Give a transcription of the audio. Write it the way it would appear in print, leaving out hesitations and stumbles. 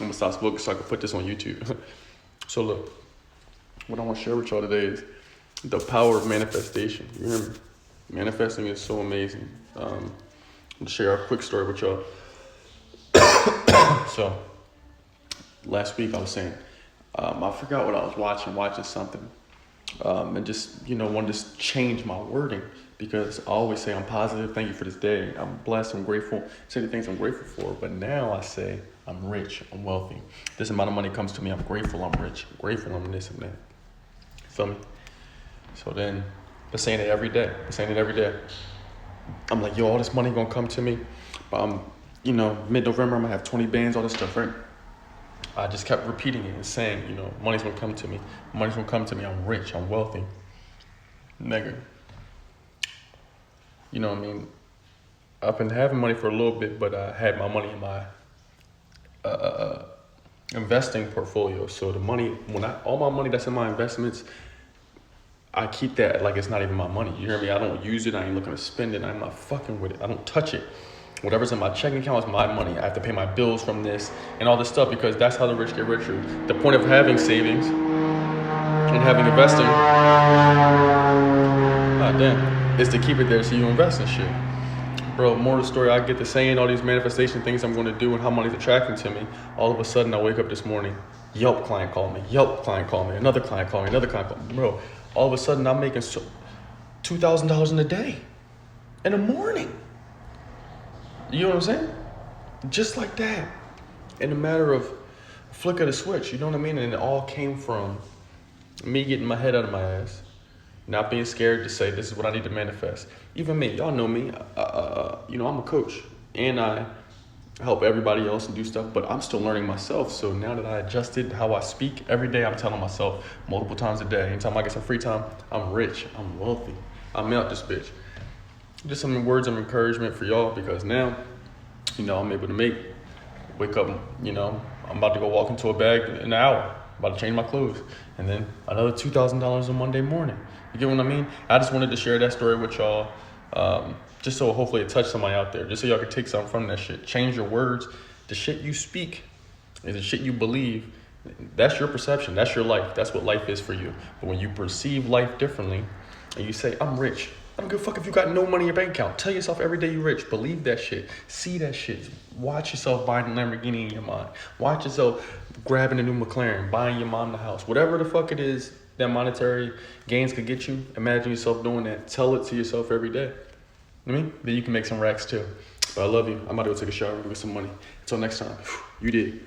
gonna stop smoking so I can put this on YouTube. So look, what I want to share with y'all today is the power of manifestation. You hear me? Manifesting is so amazing. I'll share a quick story with y'all. So last week I was saying, I forgot what I was watching something. And just, wanted to change my wording because I always say I'm positive. Thank you for this day. I'm blessed. I'm grateful. Say the things I'm grateful for. But now I say I'm rich. I'm wealthy. This amount of money comes to me. I'm grateful. I'm rich. I'm grateful. I'm this and that. Feel me? So then, I'm saying it every day. I'm like, yo, all this money gonna come to me. But mid-November, I'm gonna have 20 bands, all this stuff, right? I just kept repeating it and saying, money's gonna come to me. Money's gonna come to me. I'm rich. I'm wealthy. Nigga. You know what I mean? I've been having money for a little bit, but I had my money in my investing portfolio. So the money, all my money that's in my investments, I keep that like it's not even my money. You hear me? I don't use it. I ain't looking to spend it. I'm not fucking with it. I don't touch it. Whatever's in my checking account is my money. I have to pay my bills from this and all this stuff because that's how the rich get richer. The point of having savings and having investing, is to keep it there so you invest in shit. Bro, more of the story, I get to saying all these manifestation things I'm going to do and how money's attracting to me. All of a sudden, I wake up this morning, Yelp client called me, another client called me, Bro, all of a sudden, I'm making $2,000 in a day, in the morning. You know what I'm saying? Just like that. In a matter of a flick of the switch, you know what I mean? And it all came from me getting my head out of my ass. Not being scared to say, this is what I need to manifest. Even me, y'all know me. I'm a coach. And I help everybody else and do stuff. But I'm still learning myself. So now that I adjusted how I speak, every day I'm telling myself multiple times a day. Anytime I get some free time, I'm rich. I'm wealthy. I'm out this bitch. Just some words of encouragement for y'all because now, I'm able to wake up, I'm about to go walk into a bag in an hour, about to change my clothes, and then another $2,000 on Monday morning. You get what I mean? I just wanted to share that story with y'all, just so hopefully it touched somebody out there, just so y'all can take something from that shit. Change your words. The shit you speak is the shit you believe. That's your perception. That's your life. That's what life is for you. But when you perceive life differently and you say, I'm rich, I don't give a fuck if you got no money in your bank account. Tell yourself every day you're rich. Believe that shit. See that shit. Watch yourself buying a Lamborghini in your mind. Watch yourself grabbing a new McLaren, buying your mom the house. Whatever the fuck it is that monetary gains could get you, imagine yourself doing that. Tell it to yourself every day. You know what I mean? Then you can make some racks too. But I love you. I'm about to go take a shower and get some money. Until next time, you did.